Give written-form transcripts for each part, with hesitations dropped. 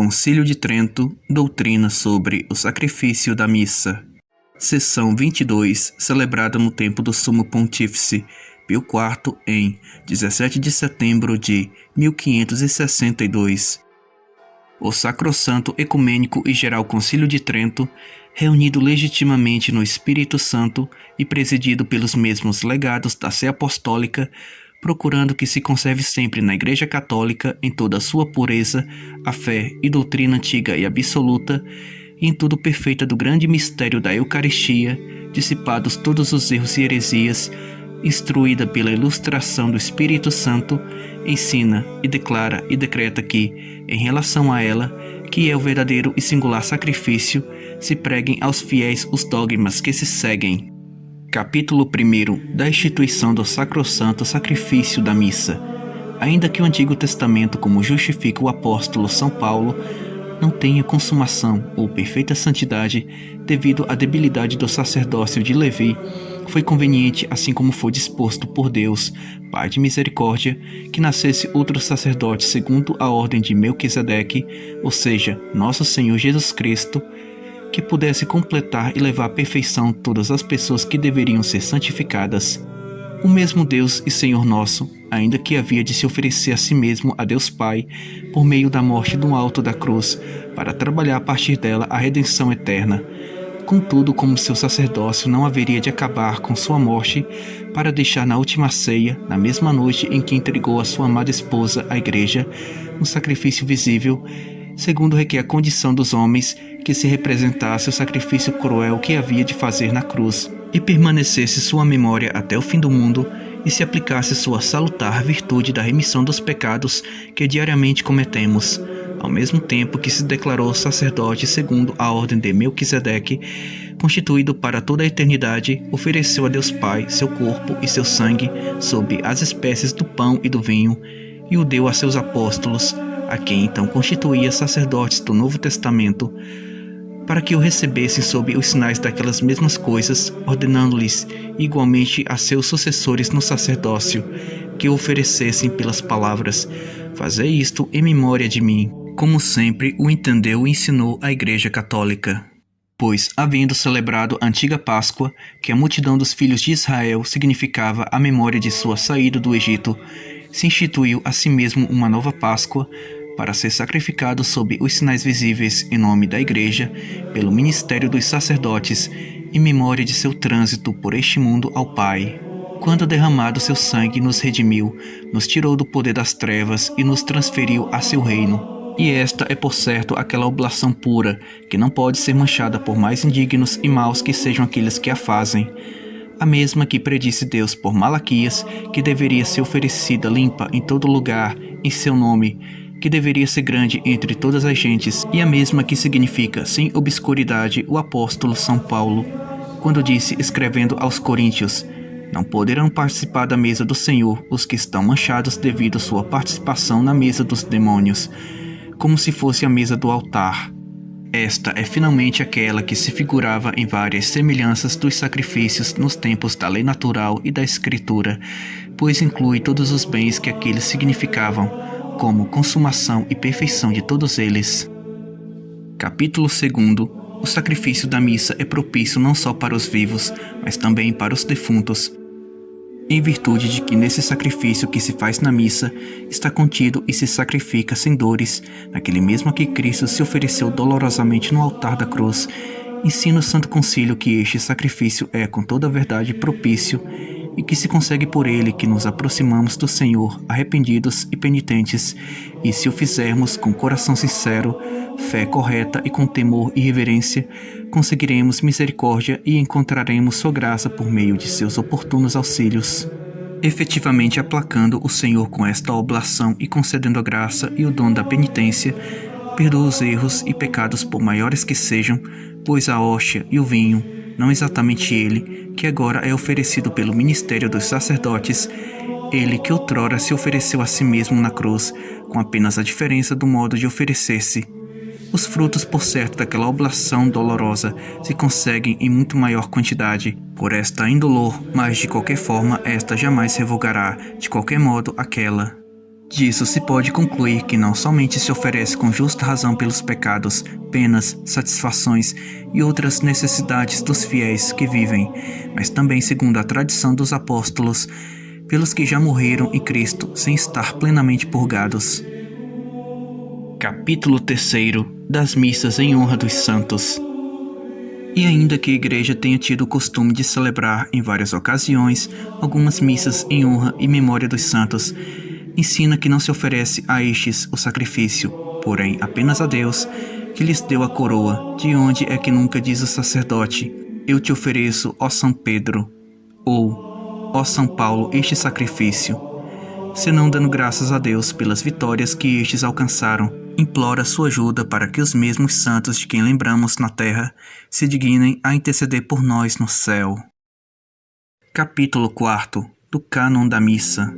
Concílio de Trento, doutrina sobre o sacrifício da missa. Sessão 22, celebrada no tempo do Sumo Pontífice Pio IV em 17 de setembro de 1562. O Sacrossanto Ecumênico e Geral Concílio de Trento, reunido legitimamente no Espírito Santo e presidido pelos mesmos legados da Sé Apostólica, procurando que se conserve sempre na Igreja Católica, em toda a sua pureza, a fé e doutrina antiga e absoluta, e em tudo perfeita do grande mistério da Eucaristia, dissipados todos os erros e heresias, instruída pela ilustração do Espírito Santo, ensina e declara e decreta que, em relação a ela, que é o verdadeiro e singular sacrifício, se preguem aos fiéis os dogmas que se seguem. Capítulo 1 da instituição do Sacrossanto Sacrifício da Missa. Ainda que o Antigo Testamento, como justifica o apóstolo São Paulo, não tenha consumação ou perfeita santidade devido à debilidade do sacerdócio de Levi, foi conveniente, assim como foi disposto por Deus, Pai de misericórdia, que nascesse outro sacerdote segundo a ordem de Melquisedeque, ou seja, nosso Senhor Jesus Cristo, que pudesse completar e levar à perfeição todas as pessoas que deveriam ser santificadas. O mesmo Deus e Senhor nosso, ainda que havia de se oferecer a si mesmo a Deus Pai, por meio da morte no alto da cruz, para trabalhar a partir dela a redenção eterna. Contudo, como seu sacerdócio não haveria de acabar com sua morte, para deixar na última ceia, na mesma noite em que entregou a sua amada esposa à Igreja, um sacrifício visível, segundo requer a condição dos homens, que se representasse o sacrifício cruel que havia de fazer na cruz, e permanecesse sua memória até o fim do mundo, e se aplicasse sua salutar virtude da remissão dos pecados que diariamente cometemos, ao mesmo tempo que se declarou sacerdote segundo a ordem de Melquisedeque, constituído para toda a eternidade, ofereceu a Deus Pai seu corpo e seu sangue sob as espécies do pão e do vinho, e o deu a seus apóstolos, a quem então constituía sacerdotes do Novo Testamento, para que o recebessem sob os sinais daquelas mesmas coisas, ordenando-lhes igualmente a seus sucessores no sacerdócio, que o oferecessem pelas palavras: fazei isto em memória de mim, como sempre o entendeu e ensinou a Igreja Católica. Pois, havendo celebrado a antiga Páscoa, que a multidão dos filhos de Israel significava a memória de sua saída do Egito, se instituiu a si mesmo uma nova Páscoa, para ser sacrificado sob os sinais visíveis em nome da Igreja, pelo ministério dos sacerdotes, em memória de seu trânsito por este mundo ao Pai. Quando derramado seu sangue nos redimiu, nos tirou do poder das trevas e nos transferiu a seu reino. E esta é por certo aquela oblação pura, que não pode ser manchada por mais indignos e maus que sejam aqueles que a fazem. A mesma que predisse Deus por Malaquias, que deveria ser oferecida limpa em todo lugar, em seu nome, que deveria ser grande entre todas as gentes, e a mesma que significa, sem obscuridade, o apóstolo São Paulo, quando disse, escrevendo aos Coríntios: não poderão participar da mesa do Senhor os que estão manchados devido à sua participação na mesa dos demônios, como se fosse a mesa do altar. Esta é finalmente aquela que se figurava em várias semelhanças dos sacrifícios nos tempos da lei natural e da Escritura, pois inclui todos os bens que aqueles significavam, como consumação e perfeição de todos eles. Capítulo 2. O sacrifício da missa é propício não só para os vivos, mas também para os defuntos, em virtude de que nesse sacrifício que se faz na missa está contido e se sacrifica sem dores, naquele mesmo que Cristo se ofereceu dolorosamente no altar da cruz. Ensina o Santo Concílio que este sacrifício é com toda a verdade propício, e que se consegue por ele que nos aproximamos do Senhor arrependidos e penitentes, e se o fizermos com coração sincero, fé correta e com temor e reverência, conseguiremos misericórdia e encontraremos sua graça por meio de seus oportunos auxílios, efetivamente aplacando o Senhor com esta oblação e concedendo a graça e o dom da penitência. Perdoa os erros e pecados por maiores que sejam, pois a hóstia e o vinho, não exatamente ele, que agora é oferecido pelo ministério dos sacerdotes, ele que outrora se ofereceu a si mesmo na cruz, com apenas a diferença do modo de oferecer-se. Os frutos, por certo, daquela oblação dolorosa se conseguem em muito maior quantidade, por esta indolor, mas de qualquer forma esta jamais revogará, de qualquer modo, aquela. Disso se pode concluir que não somente se oferece com justa razão pelos pecados, penas, satisfações e outras necessidades dos fiéis que vivem, mas também segundo a tradição dos apóstolos, pelos que já morreram em Cristo sem estar plenamente purgados. Capítulo 3 das missas em honra dos santos. E ainda que a Igreja tenha tido o costume de celebrar em várias ocasiões algumas missas em honra e memória dos santos, ensina que não se oferece a estes o sacrifício, porém apenas a Deus, que lhes deu a coroa, de onde é que nunca diz o sacerdote: eu te ofereço, ó São Pedro, ou ó São Paulo, este sacrifício, senão dando graças a Deus pelas vitórias que estes alcançaram, implora sua ajuda para que os mesmos santos de quem lembramos na terra se dignem a interceder por nós no céu. Capítulo 4 do Cânon da Missa.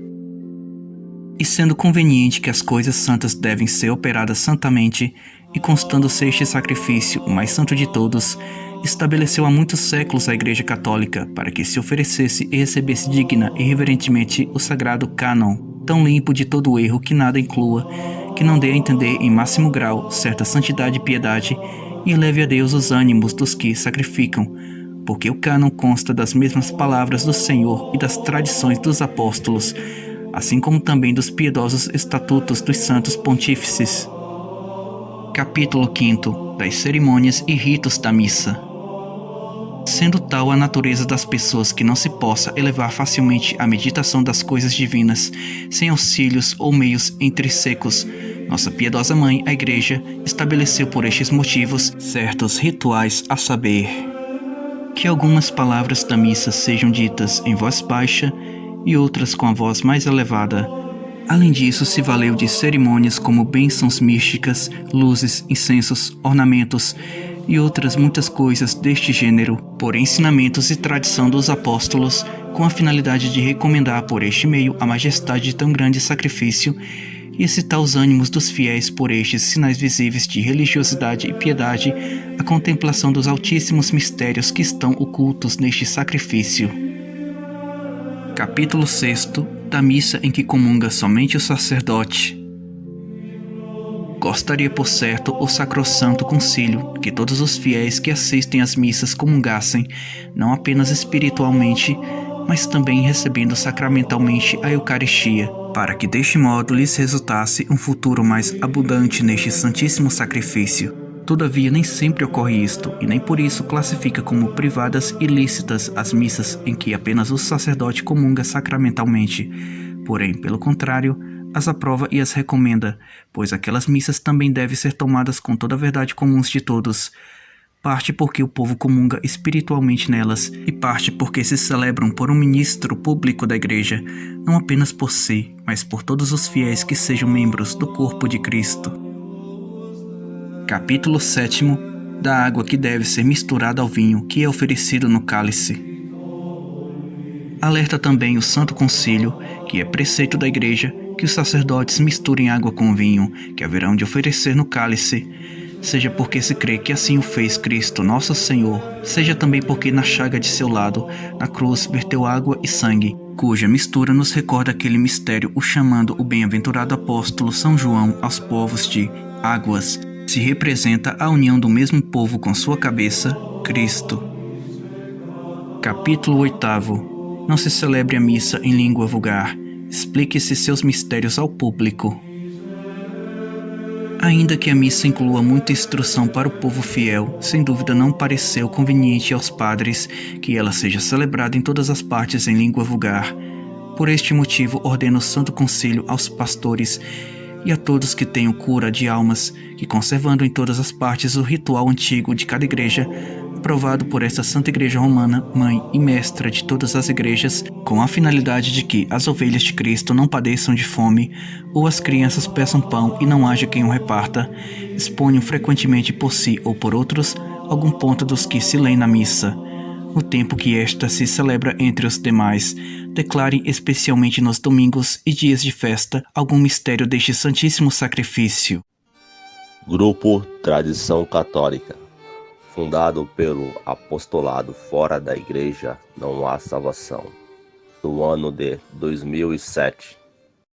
E sendo conveniente que as coisas santas devem ser operadas santamente, e constando ser este sacrifício o mais santo de todos, estabeleceu há muitos séculos a Igreja Católica para que se oferecesse e recebesse digna e reverentemente o sagrado cânon, tão limpo de todo erro que nada inclua, que não dê a entender em máximo grau certa santidade e piedade, e eleve a Deus os ânimos dos que sacrificam, porque o cânon consta das mesmas palavras do Senhor e das tradições dos apóstolos, assim como também dos piedosos estatutos dos santos pontífices. Capítulo 5 das cerimônias e ritos da missa. Sendo tal a natureza das pessoas que não se possa elevar facilmente à meditação das coisas divinas, sem auxílios ou meios intrínsecs, nossa piedosa Mãe, a Igreja, estabeleceu por estes motivos certos rituais, a saber, que algumas palavras da missa sejam ditas em voz baixa e outras com a voz mais elevada. Além disso, se valeu de cerimônias como bênçãos místicas, luzes, incensos, ornamentos e outras muitas coisas deste gênero, por ensinamentos e tradição dos apóstolos, com a finalidade de recomendar por este meio a majestade de tão grande sacrifício e excitar os ânimos dos fiéis por estes sinais visíveis de religiosidade e piedade, a contemplação dos altíssimos mistérios que estão ocultos neste sacrifício. Capítulo 6 da missa em que comunga somente o sacerdote. Gostaria, por certo, o Sacrossanto Concílio que todos os fiéis que assistem às missas comungassem, não apenas espiritualmente, mas também recebendo sacramentalmente a Eucaristia, para que deste modo lhes resultasse um futuro mais abundante neste santíssimo sacrifício. Todavia, nem sempre ocorre isto, e nem por isso classifica como privadas e lícitas as missas em que apenas o sacerdote comunga sacramentalmente. Porém, pelo contrário, as aprova e as recomenda, pois aquelas missas também devem ser tomadas com toda a verdade comuns de todos. Parte porque o povo comunga espiritualmente nelas, e parte porque se celebram por um ministro público da Igreja, não apenas por si, mas por todos os fiéis que sejam membros do corpo de Cristo. Capítulo 7 da água que deve ser misturada ao vinho que é oferecido no cálice. Alerta também o Santo Concílio, que é preceito da Igreja, que os sacerdotes misturem água com vinho, que haverão de oferecer no cálice, seja porque se crê que assim o fez Cristo nosso Senhor, seja também porque na chaga de seu lado, na cruz, verteu água e sangue, cuja mistura nos recorda aquele mistério, o chamando o bem-aventurado apóstolo São João aos povos de águas, se representa a união do mesmo povo com sua cabeça, Cristo. Capítulo 8. Não se celebre a missa em língua vulgar. Explique-se seus mistérios ao público. Ainda que a missa inclua muita instrução para o povo fiel, sem dúvida não pareceu conveniente aos padres que ela seja celebrada em todas as partes em língua vulgar. Por este motivo, ordena o Santo Concílio aos pastores e a todos que tenham cura de almas, que conservando em todas as partes o ritual antigo de cada igreja, aprovado por esta Santa Igreja Romana, mãe e mestra de todas as igrejas, com a finalidade de que as ovelhas de Cristo não padeçam de fome, ou as crianças peçam pão e não haja quem o reparta, exponham frequentemente por si ou por outros algum ponto dos que se leem na missa, no tempo que esta se celebra entre os demais, declarem especialmente nos domingos e dias de festa algum mistério deste santíssimo sacrifício. Grupo Tradição Católica. Fundado pelo apostolado fora da Igreja, não há salvação. No ano de 2007.